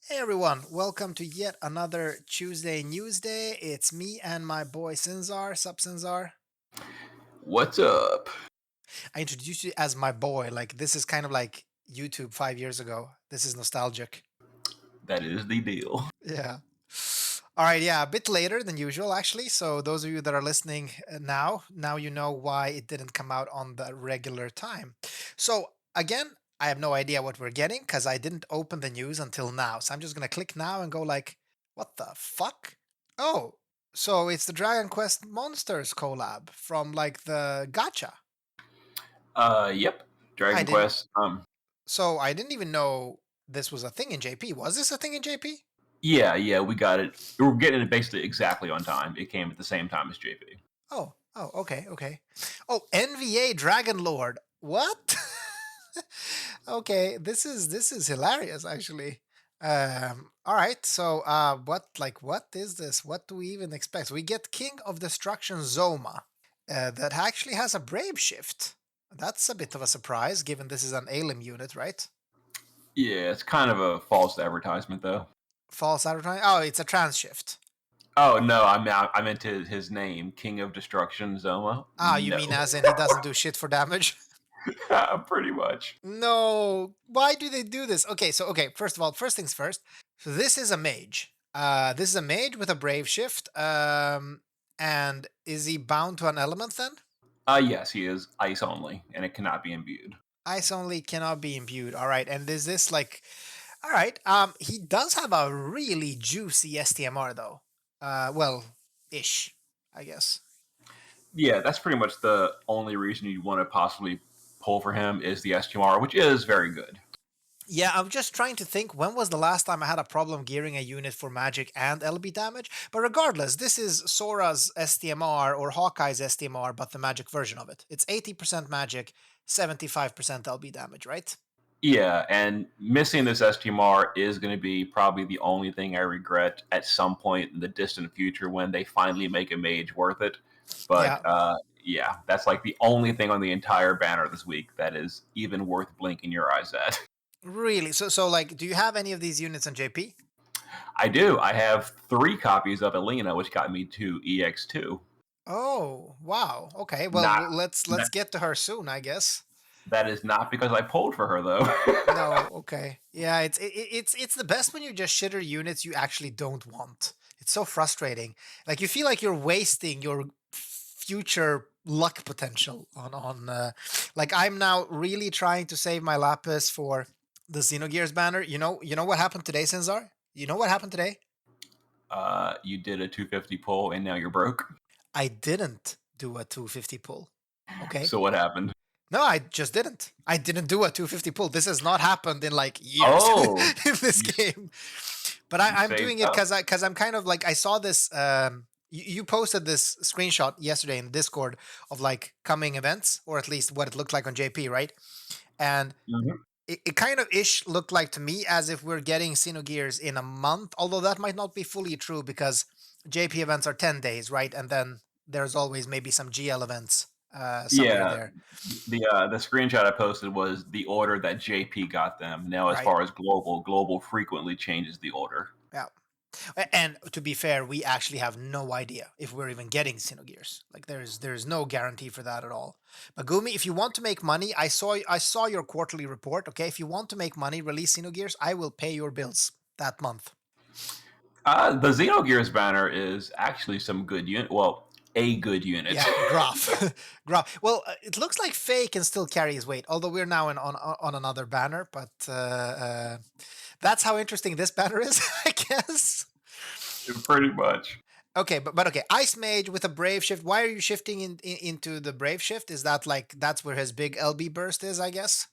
Hey everyone, welcome to yet another Tuesday Newsday. It's me and my boy Sinzar. Sup Sinzar? What's up? I introduced you as my boy. Like this is kind of like YouTube 5 years ago. This is nostalgic. That is the deal. Yeah. All right, yeah, a bit later than usual actually. So those of you that are listening now you know why it didn't come out on the regular time. So again, I have no idea what we're getting because I didn't open the news until now. So I'm just gonna click now and go like, what the fuck? Oh, so it's the Dragon Quest Monsters collab from like the gacha. Yep. I Dragon didn't. Quest. So I didn't even know this was a thing in JP. Was this a thing in JP? Yeah, we got it. We were getting it basically exactly on time. It came at the same time as JP. Oh, okay. Oh, Nva Dragon Lord. What? Okay, this is hilarious actually. All right, so what is this? What do we even expect? We get King of Destruction Zoma, that actually has a brave shift. That's a bit of a surprise, given this is an Alim unit, right? Yeah, it's kind of a false advertisement though. False advertising. Oh, it's a trans shift. Oh no, I meant his name, King of Destruction, Zoma. Ah, you No, mean as in he doesn't do shit for damage? pretty much. No, why do they do this? Okay, first of all, first things first. So this is a mage. This is a mage with a brave shift. And is he bound to an element then? Yes, he is ice only, and it cannot be imbued. Ice only cannot be imbued. All right, and is this like, all right? He does have a really juicy STMR though. Well, ish, I guess. Yeah, that's pretty much the only reason you want to possibly pull for him is the STMR, which is very good. Yeah, I'm just trying to think when was the last time I had a problem gearing a unit for magic and LB damage. But regardless, this is Sora's STMR or Hawkeye's STMR, but the magic version of it. It's 80% magic, 75% LB damage, right? Yeah, and missing this STMR is going to be probably the only thing I regret at some point in the distant future when they finally make a mage worth it. But Yeah, yeah, that's like the only thing on the entire banner this week that is even worth blinking your eyes at. really. So like, do you have any of these units on JP? I do. I have 3 copies of Elena, which got me to EX2. Oh, wow. Okay, well, Not let's that, get to her soon, I guess. that is not because I pulled for her though. No, okay. Yeah, it's the best when you just shitter units you actually don't want. It's so frustrating. Like you feel like you're wasting your future luck potential on like I'm now really trying to save my lapis for the Xenogears banner. You know what happened today, Sinzar? You know what happened today? You did a 250 pull and now you're broke. I didn't do a 250 pull. Okay? So what happened? No, I just didn't. I didn't do a 250 pull. This has not happened in like years Oh, in this you game. But you I'm saved doing it up. because I'm kind of like I saw this. You posted this screenshot yesterday in Discord of like coming events, or at least what it looked like on JP, right? And Mhm. it kind of ish looked like to me as if we're getting Xenogears in a month, although that might not be fully true because JP events are 10 days, right? And then there's always maybe some GL events somewhere Yeah, there, the screenshot I posted was the order that JP got them. Now, as right? far as global frequently changes the order. Yeah. And to be fair, we actually have no idea if we're even getting Xenogears. Like there's no guarantee for that at all. But Gumi, if you want to make money, I saw your quarterly report. Okay, if you want to make money, release Xenogears. I will pay your bills that month. The Xenogears banner is actually some good unit. Well, a good unit. Yeah, Graph, Graph. Well, it looks like Faye can still carry his weight, although we're now on another banner. But that's how interesting this banner is, I guess. Pretty much. Okay, but okay, Ice Mage with a Brave Shift. Why are you shifting into the Brave Shift? Is that like that's where his big LB burst is? I guess.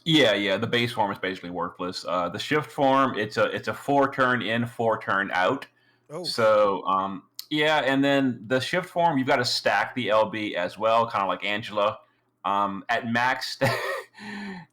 Yeah. The base form is basically worthless. The shift form, it's a 4 turn in, 4 turn out. Oh, So yeah, and then the shift form, you've got to stack the LB as well, kind of like Angela. At max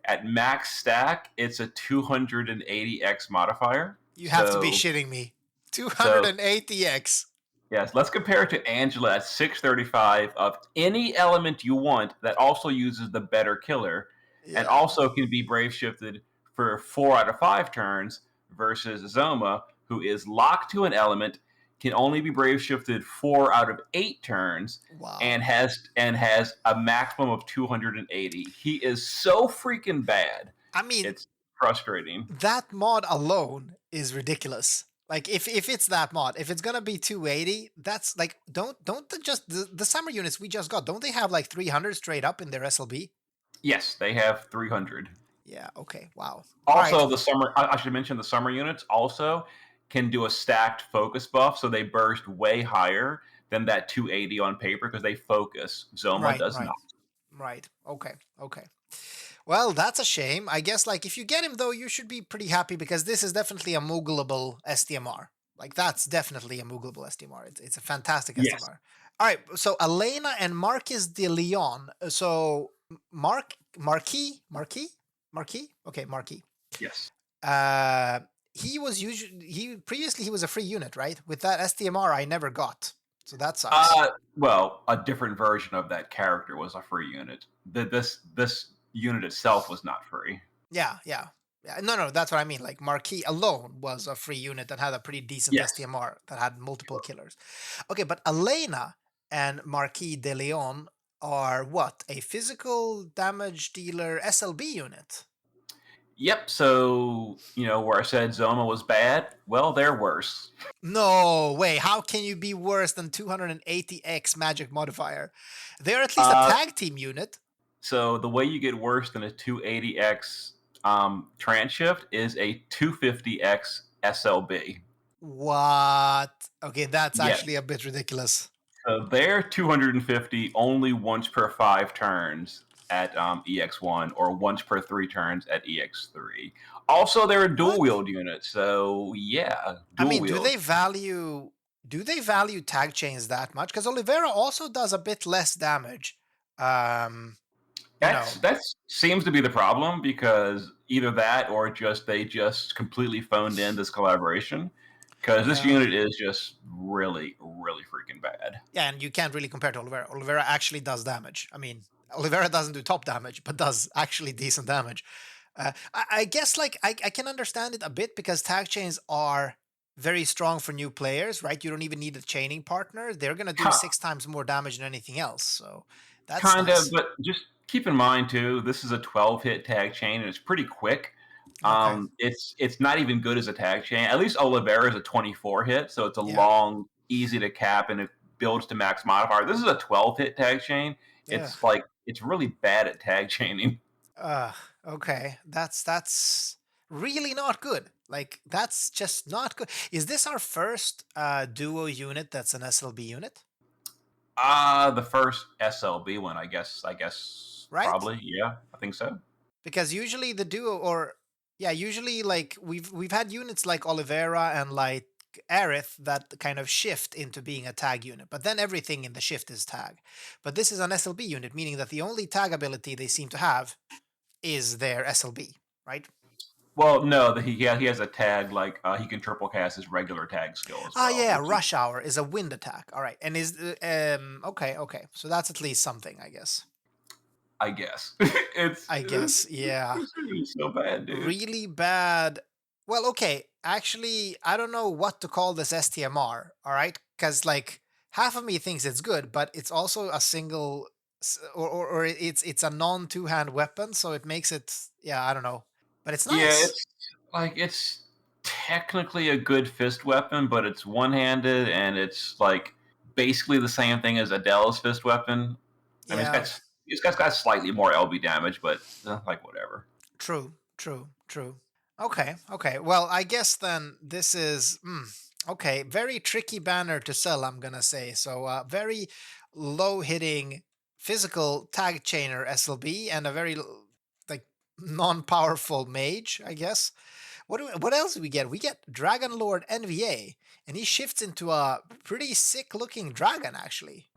at max stack, it's a 280x modifier. you have to be So shitting me. so 280x. yes, let's compare it to Angela at 635 of any element you want that also uses the better killer and Yeah. also can be brave shifted for 4 out of 5 turns versus Zoma, who is locked to an element, can only be brave shifted 4 out of 8 turns, Wow. and has a maximum of 280. He is so freaking bad. I mean, It's frustrating. that mod alone is ridiculous. Like if it's that mod, if it's gonna be 280, that's like don't the summer units we just got, don't they have like 300 straight up in their SLB? Yes, they have 300. Yeah, okay. Wow. All right. Also, the summer, I should mention the summer units also can do a stacked focus buff, so they burst way higher than that 280 on paper because they focus. Zoma Right, does right. not. Right. Okay. Okay. Well, that's a shame. I guess like if you get him though, you should be pretty happy because this is definitely a moogleable STMR. Like that's definitely a moogleable STMR. It's a fantastic Yes. STMR. All right, so Elena and Marcus de Leon. So Marquee. Okay, Marquee. Yes. Uh, he previously he was a free unit, right? With that STMR, I never got. So that sucks. Well, a different version of that character was a free unit. This unit itself was not free. Yeah, yeah. Yeah, no, that's what I mean. Like Marquee alone was a free unit that had a pretty decent Yes. STMR that had multiple killers. Okay, but Elena and Marquis de Leon are what? A physical damage dealer SLB unit. Yep. So where I said Zoma was bad, well, they're worse. No way. How can you be worse than 280x magic modifier? They're at least a Uh, tag team unit. so the way you get worse than a 280x transhift is a 250x SLB. What? Okay, that's Yes. actually a bit ridiculous. So they're 250 only once per 5 turns at EX1 or once per 3 turns at EX3. Also, they're a dual What? wield unit, so yeah, I dual mean, wield. do they value tag chains that much? Because Oliveira also does a bit less damage. Um, you know, That seems to be the problem because either that or just they just completely phoned in this collaboration because this yeah, unit is just really, really freaking bad. yeah, and you can't really compare to Oliveira. Oliveira actually does damage. I mean, Oliveira doesn't do top damage, but does actually decent damage. I guess like I can understand it a bit because tag chains are very strong for new players, right? You don't even need a chaining partner. They're gonna do 6 times more damage than anything else. So that's Kind of, nice. but just keep in mind too, this is a 12 hit tag chain and it's pretty quick. Okay. It's not even good as a tag chain. At least Oliveira is a 24 hit, so it's a Yeah. long, easy to cap, and it builds to max modifier. This is a 12 hit tag chain. Yeah. It's really bad at tag chaining. Uh, okay. That's really not good. Like that's just not good. Is this our first duo unit that's an SLB unit? The first SLB one, I guess. Right? Probably. Yeah, I think so. Because usually the duo or yeah, usually like we've had units like Oliveira and like Aerith that kind of shift into being a tag unit, but then everything in the shift is tag. But this is an SLB unit, meaning that the only tag ability they seem to have is their SLB, right? Well, no, he has a tag like he can triple cast his regular tag skill as Ah, well, yeah, which is, Rush Hour is a wind attack. All right, and is okay, okay. So that's at least something, I guess. I guess, I guess, yeah. it's so bad, dude. Really bad. Well, okay. Actually, I don't know what to call this STMR. All right, because like half of me thinks it's good, but it's also a single, or it's a non two hand weapon, so it makes it yeah. I don't know, but it's Yeah, nice. it's technically a good fist weapon, but it's one handed and it's like basically the same thing as Adele's fist weapon. I mean, Yeah. it's got slightly more LB damage, but like whatever. True, true, true. Okay, okay. Well, I guess then this is okay. Very tricky banner to sell, I'm gonna say. So, very low hitting physical tag chainer SLB and a very like non powerful mage, I guess. What else do we get? We get Dragon Lord Nva, and he shifts into a pretty sick looking dragon, actually.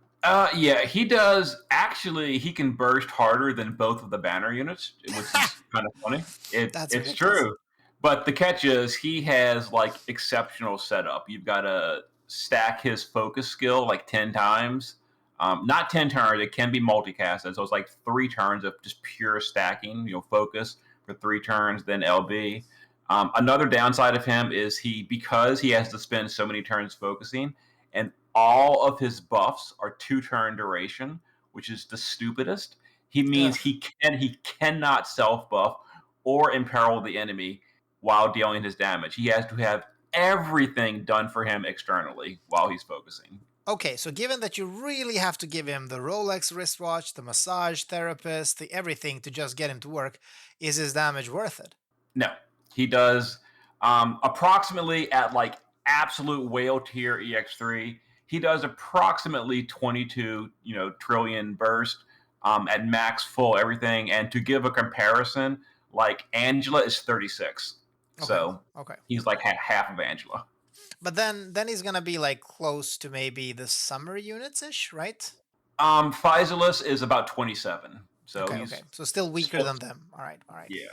Yeah, he does. Actually, he can burst harder than both of the banner units, which is kind of funny. That's It's ridiculous. true, but the catch is he has like exceptional setup. You've got to stack his focus skill like 10 times. Not 10 turns. It can be multicasted, so it's like 3 turns of just pure stacking. Focus for 3 turns, then LB. Another downside of him is because he has to spend so many turns focusing, and all of his buffs are 2 turn duration, which is the stupidest. He means Ugh. he cannot self buff or imperil the enemy while dealing his damage. He has to have everything done for him externally while he's focusing. Okay, so given that you really have to give him the Rolex wristwatch, the massage therapist, the everything to just get him to work, is his damage worth it? No, he does approximately at like absolute whale tier EX3. He does approximately 22, trillion burst at max full everything. And to give a comparison, like Angela is 36, Okay, so okay. he's like half of Angela. But then he's gonna be like close to maybe the summer units ish, right? Physalis is about 27, so Okay, okay. he's So still weaker still than them. All right, all right. yeah.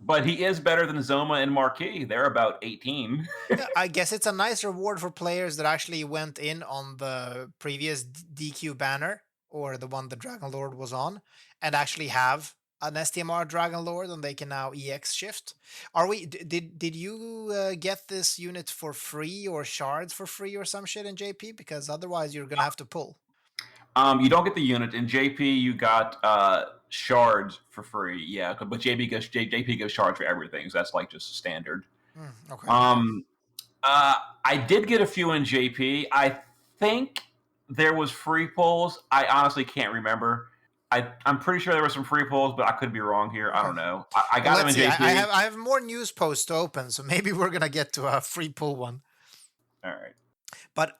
But he is better than Zoma and Marquee. They're about 18. Yeah, I guess it's a nice reward for players that actually went in on the previous DQ banner or the one the Dragon Lord was on and actually have an STMR Dragon Lord and they can now EX shift. Are we did you get this unit for free or shards for free or some shit in JP? Because otherwise you're gonna have to pull. You don't get the unit in JP. You got shards for free. Yeah, but JP gives shards for everything. So that's like just standard. Okay, okay. Um, I did get a few in JP. I think there was free pulls. I honestly can't remember. I'm pretty sure there were some free pulls, but I could be wrong here. I Okay. don't know. I Well, got them let's in see. JP. I have more news posts to open, so maybe we're gonna get to a free pull one. All right. But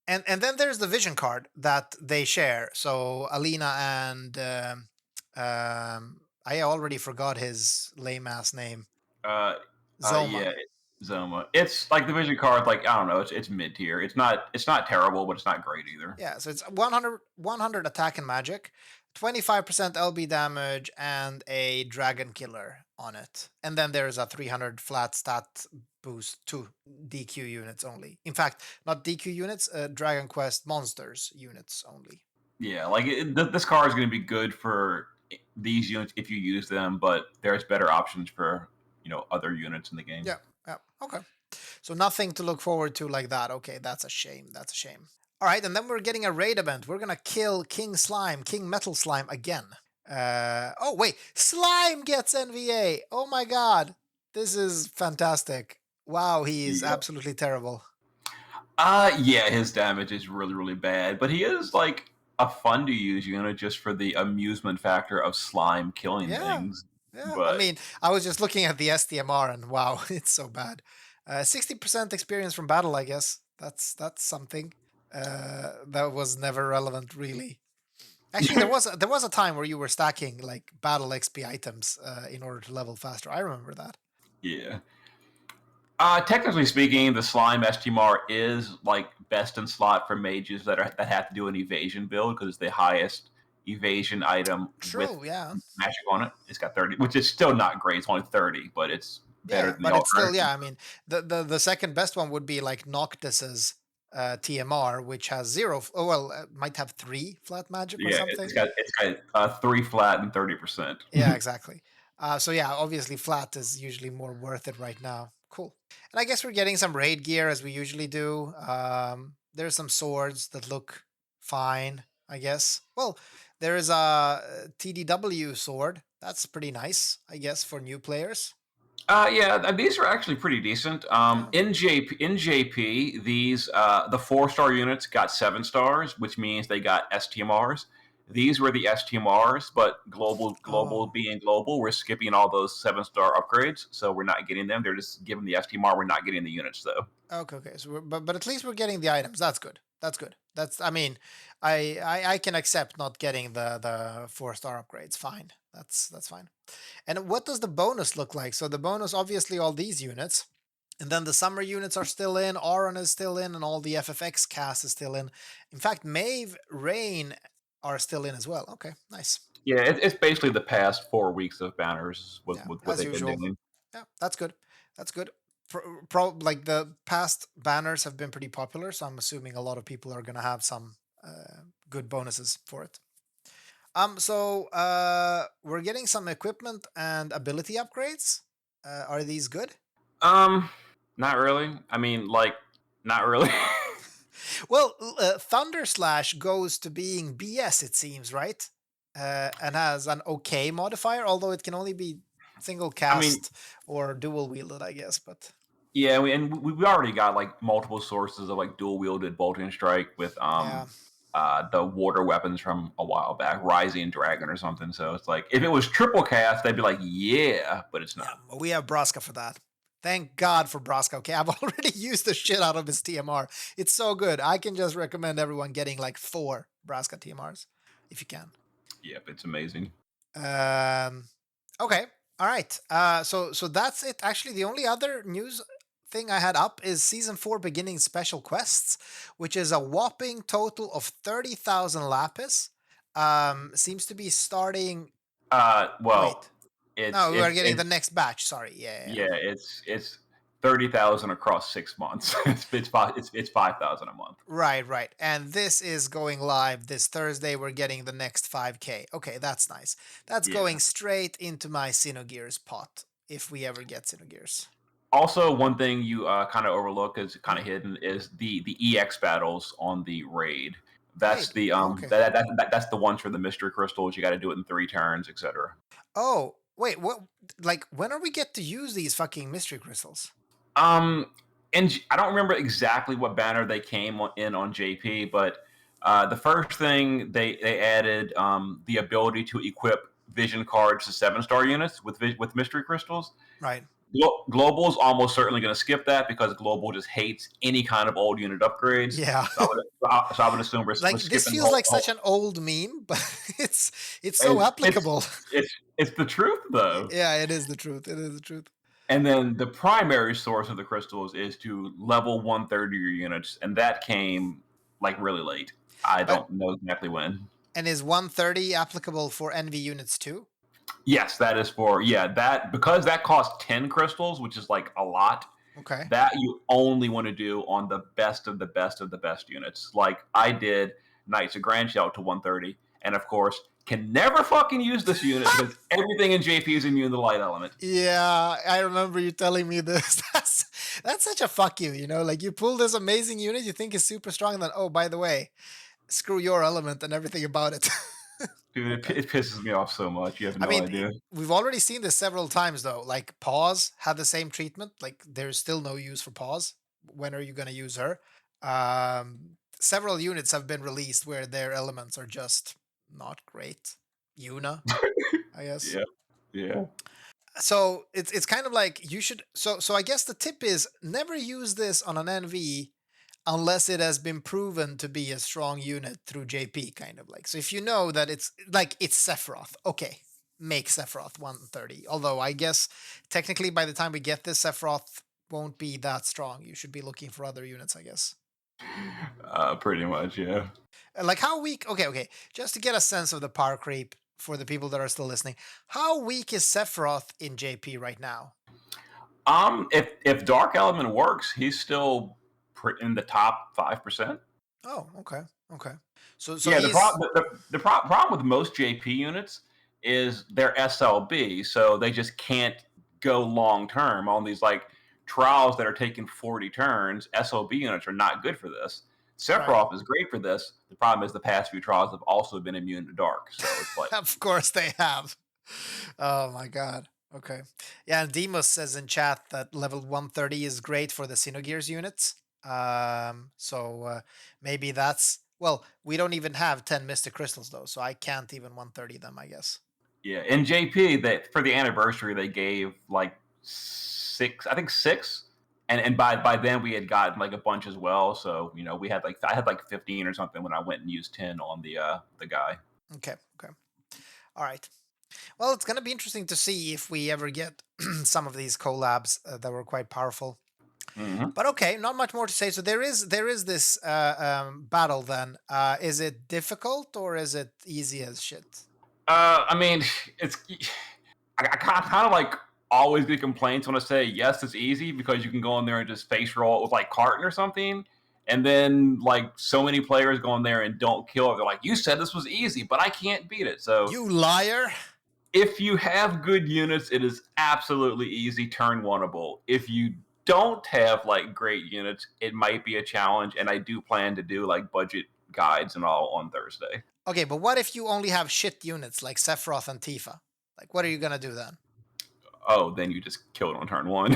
and then there's the vision card that they share. So Alina and I already forgot his lame ass name. Uh, Zoma. yeah, Zoma. It's like the vision card. Like I don't know. It's mid tier. It's not terrible, but it's not great either. Yeah, so it's 100 attack and magic, 25% LB damage, and a dragon killer on it. And then there's a 300 flat stat boost to DQ units only. In fact, not DQ units, Dragon Quest monsters units only. Yeah, like this car is going to be good for these units if you use them, but there's better options for other units in the game. Yeah, yeah, okay. So nothing to look forward to like that. Okay, that's a shame. That's a shame. All right, and then we're getting a raid event. We're gonna kill King Slime, King Metal Slime again. Oh wait, Slime gets NVA. Oh my god, this is fantastic. Wow, he is Yeah. absolutely terrible. Yeah, his damage is really really bad, but he is like a fun to use unit just for the amusement factor of slime killing Yeah, things. yeah. I But mean, I was just looking at the SDMR and wow, it's so bad. 60% experience from battle, I guess. That's something. That was never relevant, really. Actually, there was a time where you were stacking like battle XP items in order to level faster. I remember that. yeah. Technically speaking, the slime STMR is like best in slot for mages that have to do an evasion build because it's the highest evasion item with True. Yeah. magic on it. It's got 30, which is still not great. It's only 30, but it's better Yeah, than the but it's still, alternative. yeah. I mean, the second best one would be like Noctis's TMR, which has zero. Oh well, might have three flat magic or Yeah, something. it's got 3 flat and 30%. Yeah, exactly. So yeah, obviously flat is usually more worth it right now. Cool. And I guess we're getting some raid gear as we usually do. There's some swords that look fine, I guess. Well, there is a TDW sword. That's pretty nice, I guess, for new players. Yeah, these are actually pretty decent. Yeah. In JP, these the 4 star units got 7 stars, which means they got STMRs. These were the STMRs, but global Oh. being global, we're skipping all those 7 star upgrades, so we're not getting them. They're just giving the STMR. We're not getting the units though. Okay, okay. So, but at least we're getting the items. That's good. That's good. That's. I mean, I can accept not getting the 4 star upgrades. Fine. That's fine. And what does the bonus look like? So the bonus, obviously, all these units, and then the summer units are still in. Auron is still in, and all the FFX cast is still in. In fact, Mave, Rain are still in as well. Okay, nice. Yeah, it's basically the past 4 weeks of banners with, Yeah, with what as they've been usual. doing. Yeah, that's good. That's good. Like the past banners have been pretty popular, so I'm assuming a lot of people are gonna have some good bonuses for it. So we're getting some equipment and ability upgrades. Are these good? Um, not really. I mean, like, not really. Well, Thunder Slash goes to being BS, it seems, right? And has an okay modifier, although it can only be single I mean, cast or dual wielded, I guess. But yeah, we already got like multiple sources of like dual wielded bolting strike with yeah, the water weapons from a while back, Rising Dragon or something. So it's like if it was triple cast, they'd be like, yeah, but it's not. yeah, we have Braska for that. Thank God for Braska. Okay, I've already used the shit out of his TMR. It's so good. I can just recommend everyone getting like 4 Braska TMRs if you can. Yep, it's amazing. Um, okay, all right. So that's it. Actually, the only other news thing I had up is season 4 beginning special quests, which is a whopping total of 30,000 lapis. Seems to be starting. Well, Wait, it's no, we are it's getting the it's next batch. Sorry, yeah. yeah, it's 30,000 across 6 months. It's 5,000 a month. Right. And this is going live this Thursday. We're getting the next 5K. Okay, that's nice. That's Yeah. going straight into my Xenogears pot if we ever get Xenogears. Also, one thing you kind of overlook is kind Hmm? of hidden is the EX battles on the raid. That's Raid. the Okay. that's the ones for the mystery crystals. You got to do it in 3 turns, etc. Oh, wait, what? Like, when are we get to use these fucking mystery crystals? Um, and I don't remember exactly what banner they came in on JP, but the first thing they added the ability to equip vision cards to 7-star units with mystery crystals. Right. Global's almost certainly going to skip that because Global just hates any kind of old unit upgrades. Yeah. So I would assume we're Like, this skipping feels like whole. such an old meme, but it's so It's it's applicable. it's it's the truth though. Yeah, it is the truth. It is the truth. And then the primary source of the crystals is to level 130 your units, and that came like really late. I But don't know exactly when. and is 130 applicable for NV units too? Yes, that is for that because that costs 10 crystals, which is like a lot. Okay. That you only want to do on the best of the best of the best units. Like I did Knights of Grand Shell to 130, and of course can never fucking use this unit because everything in JP is immune to the light element. Yeah, I remember you telling me this. That's such a fuck you, like you pull this amazing unit you think is super strong, and then oh, by the way, screw your element and everything about it. Dude, Okay. it pisses me off so much. You have I no mean, idea. we've already seen this several times though. Like Pause had the same treatment. Like there's still no use for Pause. When are you going to use her? Several units have been released where their elements are just not great. Yuna, I guess. Yeah, yeah. So it's kind of like you should. So I guess the tip is never use this on an NV unless it has been proven to be a strong unit through JP, kind of like. So if you know that it's like it's Sephiroth, okay, make Sephiroth 130. Although I guess technically by the time we get this, Sephiroth won't be that strong. You should be looking for other units, I guess. Pretty much, yeah. Like how weak? Okay. Just to get a sense of the power creep for the people that are still listening, how weak is Sephiroth in JP right now? If Dark Element works, he's still in the top 5%. Oh, okay. So Yeah, the he's problem problem with most JP units is they're SLB, so they just can't go long term on these like trials that are taking 40 turns. SLB units are not good for this. right. Sephiroth is great for this. The problem is the past few trials have also been immune to dark, so it's like Of course they have. Oh my god. Okay. Yeah, and Demos says in chat that level 130 is great for the Xenogears units. So maybe that's well, we don't even have 10 Mystic Crystals though, so I can't even 130 them, I guess. yeah. In JP, that for the anniversary they gave like six, I think six, and by then we had gotten like a bunch as well. So we had like I had like 15 or something when I went and used 10 on the guy. Okay. All right. Well, it's going to be interesting to see if we ever get some of these collabs that were quite powerful. Mm-hmm. But okay, not much more to say. So there is this battle then. Is it difficult or is it easy as shit? I mean, it's I kind of like always get complaints when I say yes, it's easy because you can go in there and just face roll it with like Carton or something. And then like so many players go in there and don't kill it. They're like, you said this was easy, but I can't beat it. So You liar! If you have good units, it is absolutely easy turn oneable. If you don't have like great units, it might be a challenge. And I do plan to do like budget guides and all on Thursday. Okay, but what if you only have shit units like Sephiroth and Tifa? Like, what are you gonna do then? Oh, then you just kill it on turn one.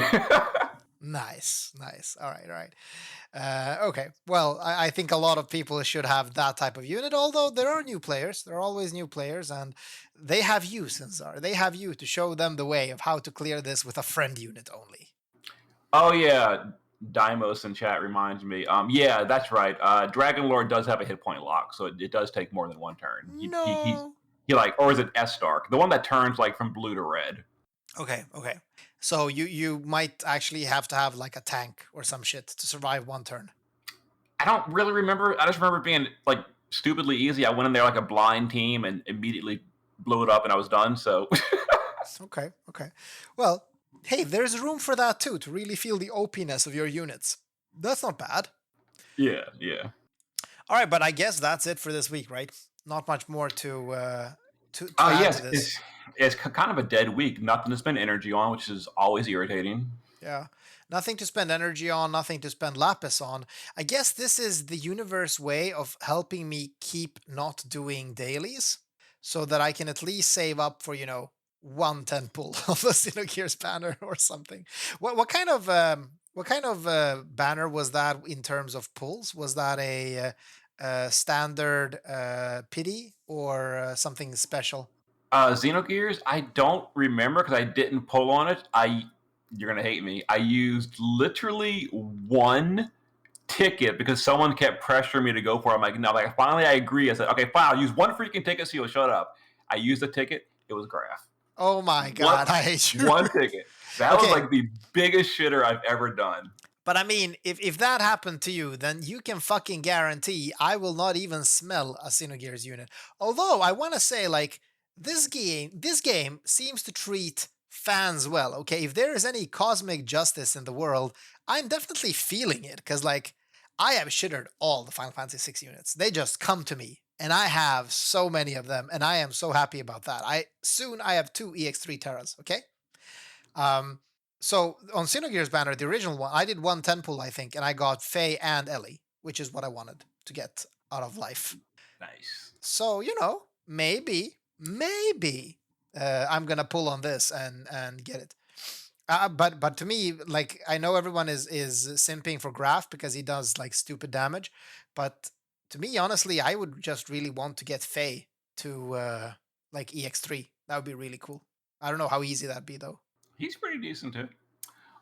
Nice, nice. All right, all right. Okay, well, I think a lot of people should have that type of unit, although there are new players. There are always new players, and they have you, Sinzar. They have you to show them the way of how to clear this with a friend unit only. Oh yeah, Dimos in chat reminds me. Yeah, that's right. Dragon Lord does have a hit point lock, so it does take more than one turn. No. He like, or is it S Dark, the one that turns like from blue to red? Okay, okay. So you might actually have to have like a tank or some shit to survive one turn. I don't really remember. I just remember being like stupidly easy. I went in there like a blind team and immediately blew it up, and I was done. So Okay, okay. Well, hey, there's room for that too, to really feel the OP-ness of your units. That's not bad. yeah, yeah. All right, but I guess that's it for this week, right? Not much more to add to Yes, this. it's kind of a dead week. Nothing to spend energy on, which is always irritating. Yeah. Nothing to spend energy on, nothing to spend lapis on. I guess this is the universe way of helping me keep not doing dailies so that I can at least save up for, 110 pull of the Xenogears banner or something. What kind of banner was that in terms of pulls? Was that a standard pity or something special? Xenogears, I don't remember because I didn't pull on it. You're gonna hate me. I used literally one ticket because someone kept pressuring me to go for it. I'm like, no, like finally I agree. I said, okay, fine, I'll use one freaking ticket so you'll shut up. I used the ticket, it was Graph. Oh my One god, I hate you. one ticket. That was Okay, like the biggest shitter I've ever done. but I mean, if that happened to you, then you can fucking guarantee I will not even smell a Xenogears unit. Although I want to say, like, this game seems to treat fans well. Okay, if there is any cosmic justice in the world, I'm definitely feeling it because, like, I have shittered all the Final Fantasy 6 units. They just come to me, and I have so many of them, and I am so happy about that. I have two EX3 Terras. Okay, um, so on Xenogears banner, the original one, I did 110 pull, I think, and I got Faye and Ellie, which is what I wanted to get out of life. Nice. So maybe I'm gonna pull on this and get it. But to me, like I know everyone is simping for Graph because he does like stupid damage, but to me, honestly, I would just really want to get Faye to like EX3. That would be really cool. I don't know how easy that'd be though. He's pretty decent too.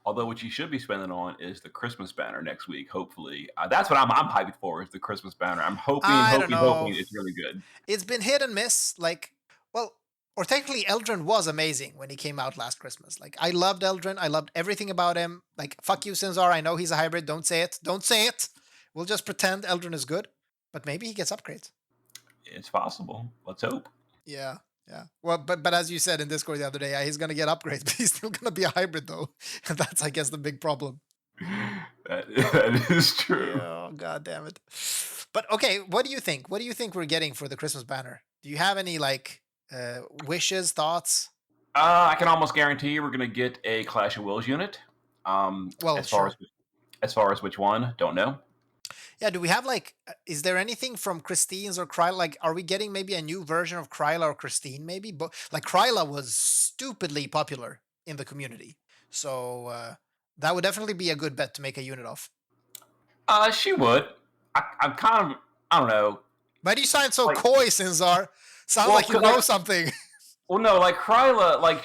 Although what you should be spending on is the Christmas banner next week. Hopefully, that's what I'm hyped for. Is the Christmas banner? I'm I don't hoping know. it's really good. It's been hit and miss. Like, well, or technically, Eldrin was amazing when he came out last Christmas. Like, I loved Eldrin. I loved everything about him. Like, fuck you, Sinzar. I know he's a hybrid. Don't say it. Don't say it. We'll just pretend Eldrin is good. But maybe he gets upgrades. It's possible. Let's hope. Yeah, yeah. Well, but as you said in Discord the other day, yeah, he's gonna get upgrades, but he's still gonna be a hybrid though. And that's, I guess, the big problem. That is true. Yeah, god damn it. But okay, what do you think? What do you think we're getting for the Christmas banner? Do you have any like wishes, thoughts? I can almost guarantee you we're going to get a Clash of Wills unit. Well, As far sure. as far as which one, don't know. Yeah, do we have like is there anything from Christine's or Kryla? Like, are we getting maybe a new version of Kryla or Christine, maybe? But like Kryla was stupidly popular in the community. So that would definitely be a good bet to make a unit of. She would. I'm kind of, I don't know. Why do you sound so Like, coy, Sinzar? Sound well, like you like, know something. well, no, like Kryla, like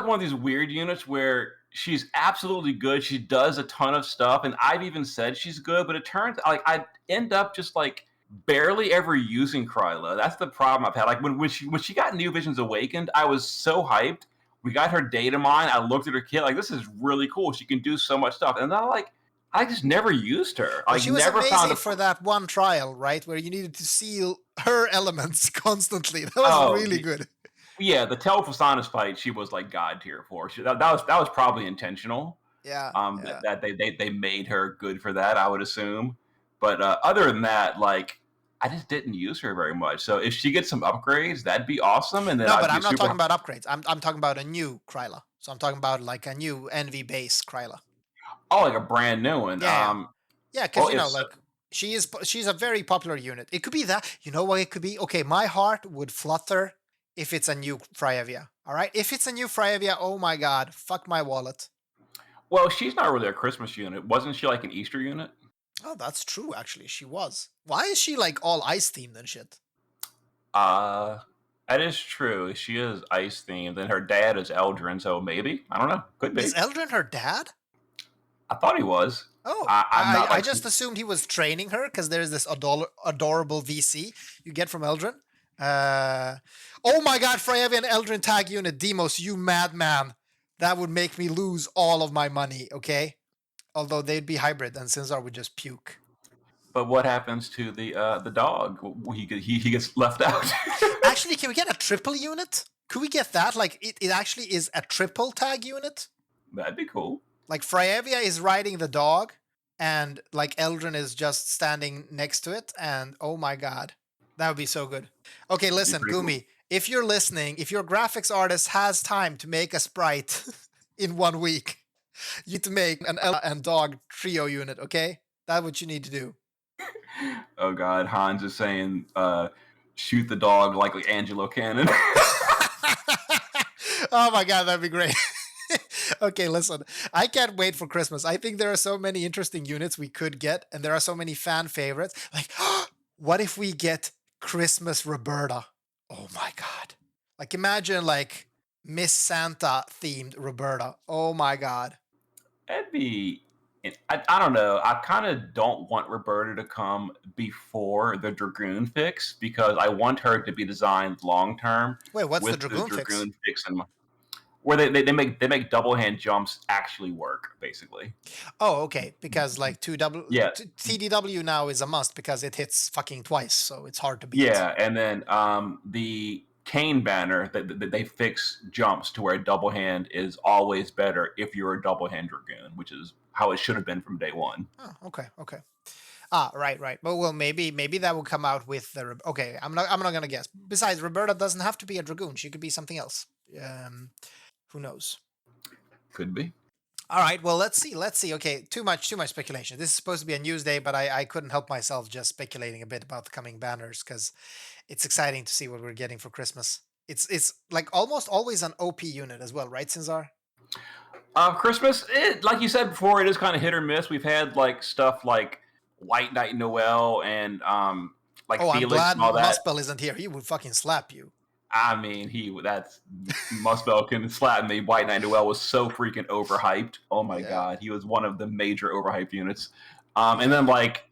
one of these weird units where she's absolutely good. She does a ton of stuff, and I've even said she's good, but it turns like I end up just like barely ever using Kryla. That's the problem I've had. Like when she got New Visions Awakened, I was so hyped. We got her data mine. I looked at her kit like this is really cool. She can do so much stuff, and then I just never used her. Well, Like she was never found amazing a. for that one trial, right? Where you needed to seal her elements constantly. That was Oh really good. yeah, the Telephosonus fight, she was like god tier for. That was probably intentional. Yeah, That, yeah. that they made her good for that, I would assume. But other than that, like I just didn't use her very much. So if she gets some upgrades, that'd be awesome, and then No, I'd but be I'm not super. talking about upgrades. I'm talking about a new Kryla. So I'm talking about like a new NV base Kryla. Oh, like a brand new one. Yeah, yeah. Yeah, because Well, you if know, so, like she's a very popular unit. It could be that. You know what it could be? Okay, my heart would flutter if it's a new Freya. All right, if it's a new Freya, oh my god, fuck my wallet. well, she's not really a Christmas unit. Wasn't she like an Easter unit? Oh, that's true. Actually, she was. Why is she like all ice themed and shit? Uh, that is true. She is ice themed, and her dad is Eldrin, so maybe I don't know. Could Is be. Eldrin her dad? I thought he was. Oh, I'm not I like. just assumed he was training her because there's this adorable VC you get from Eldrin. Uh, oh my god, Freya and Eldrin tag unit, Demos, you madman. That would make me lose all of my money, okay? Although they'd be hybrid and Sinzar would just puke. But what happens to the dog? He gets left out. Actually, can we get a triple unit? Could we get that? Like, it actually is a triple tag unit? That'd be cool. Like, Freya is riding the dog, and like Eldrin is just standing next to it, and oh my god. That would be so good. Okay, That'd be listen, pretty cool. Gumi, if you're listening, if your graphics artist has time to make a sprite in 1 week, you need to make an Ella and dog trio unit, okay? That's what you need to do. Oh God, Hans is saying, "Shoot the dog like Angelo Cannon." Oh my god, that'd be great. Okay, listen, I can't wait for Christmas. I think there are so many interesting units we could get, and there are so many fan favorites. Like, what if we get Christmas Roberta? Oh my god. Like, imagine like Miss Santa themed Roberta. Oh my god. That'd be. I don't know. I kind of don't want Roberta to come before the Dragoon fix because I want her to be designed long term Wait, what's the with the Dragoon fix? Dragoon fix in mind. Where they make double hand jumps actually work, basically. Oh, okay. Because like Yeah, TDW now is a must because it hits fucking twice, so it's hard to beat. yeah, and then the Kane banner that they fix jumps to where double hand is always better if you're a double hand Dragoon, which is how it should have been from day one. Oh, okay, okay. Ah, right, right. But well, maybe that will come out with the. Okay, I'm not gonna guess. Besides, Roberta doesn't have to be a dragoon. She could be something else. Who knows? Could be. All right. Well, let's see. Let's see. Okay, too much speculation. This is supposed to be a news day, but I couldn't help myself just speculating a bit about the coming banners because it's exciting to see what we're getting for Christmas. It's like almost always an OP unit as well, right, Sinzar? Christmas, like you said before, it is kind of hit or miss. We've had like stuff like White Knight Noel and like Oh, I'm Felix glad and all that. Muspel isn't here. He would fucking slap you. I mean, that's Musbel can slap me. White Knight Noel was so freaking overhyped. Oh my Yeah. god, he was one of the major overhyped units. And then like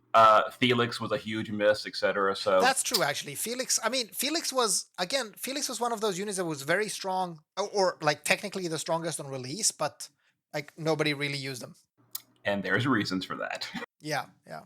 Felix was a huge miss, etc. So That's true, actually. Felix, I mean, Felix was one of those units that was very strong, or like technically the strongest on release, but like nobody really used them. and there's reasons for that. Yeah, yeah.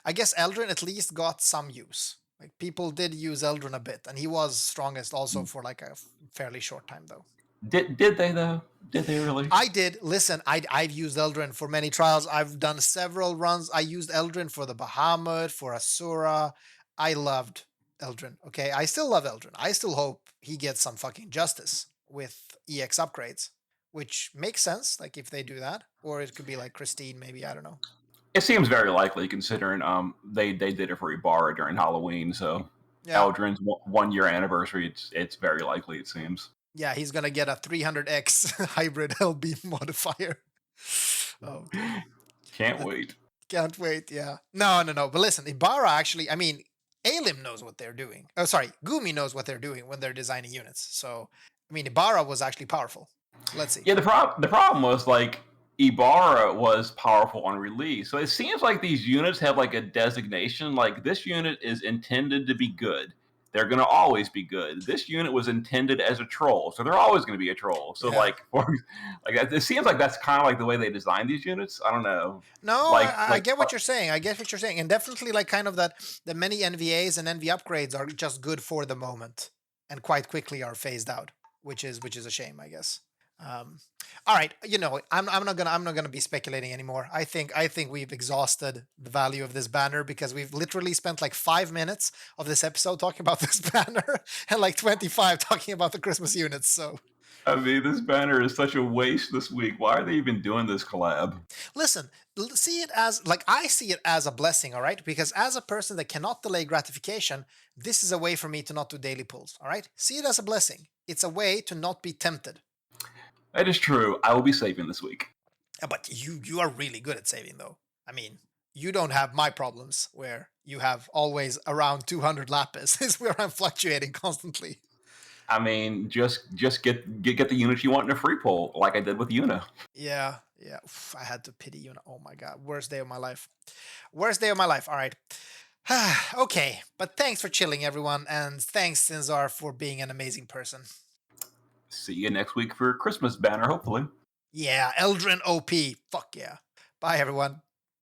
I guess Eldrin at least got some use. Like people did use Eldrin a bit, and he was strongest also for like a fairly short time, though. Did they though? Did they really? I did. Listen, I've used Eldrin for many trials. I've done several runs. I used Eldrin for the Bahamut, for Asura. I loved Eldrin. Okay, I still love Eldrin. I still hope he gets some fucking justice with EX upgrades, which makes sense. Like if they do that, or it could be like Christine, maybe. I don't know. It seems very likely considering they did it for Ibarra during Halloween, so Yeah, Eldrin's 1 year anniversary. It's very likely. It seems. yeah, he's gonna get a 300X hybrid LB modifier. Oh, dear. Can't wait. Can't wait. Yeah. No, no, no. But listen, Ibarra actually, I mean, Alim knows what they're doing. Oh, sorry. Gumi knows what they're doing when they're designing units. So, I mean, Ibarra was actually powerful. Let's see. Yeah, the problem was like Ibarra was powerful on release, so it seems like these units have like a designation. Like this unit is intended to be good. They're gonna always be good. This unit was intended as a troll, so they're always gonna be a troll. So Yeah. like, it seems like that's kind of like the way they design these units. I don't know. No, Like I like get what you're saying. I get what you're saying. And definitely like kind of that the many NVAs and NV upgrades are just good for the moment and quite quickly are phased out, which is a shame, I guess. Um, all right, I'm not gonna be speculating anymore. I think we've exhausted the value of this banner because we've literally spent like 5 minutes of this episode talking about this banner and like 25 talking about the Christmas units. So I mean, this banner is such a waste this week. Why are they even doing this collab? listen, see it as like I see it as a blessing, all right? Because as a person that cannot delay gratification, this is a way for me to not do daily pulls, all right? See it as a blessing. It's a way to not be tempted. That is true. I will be saving this week. But you are really good at saving though. I mean, you don't have my problems where you have always around 200 lapis is where I'm fluctuating constantly. I mean, just get the units you want in a free pull, like I did with Una. Yeah, yeah. Oof, I had to pity you. Oh my god, worst day of my life. Worst day of my life. All right. Okay, but thanks for chilling, everyone, and thanks Sinzar for being an amazing person. See you next week for Christmas banner, hopefully. Yeah, Eldrin OP. Fuck yeah. Bye, everyone.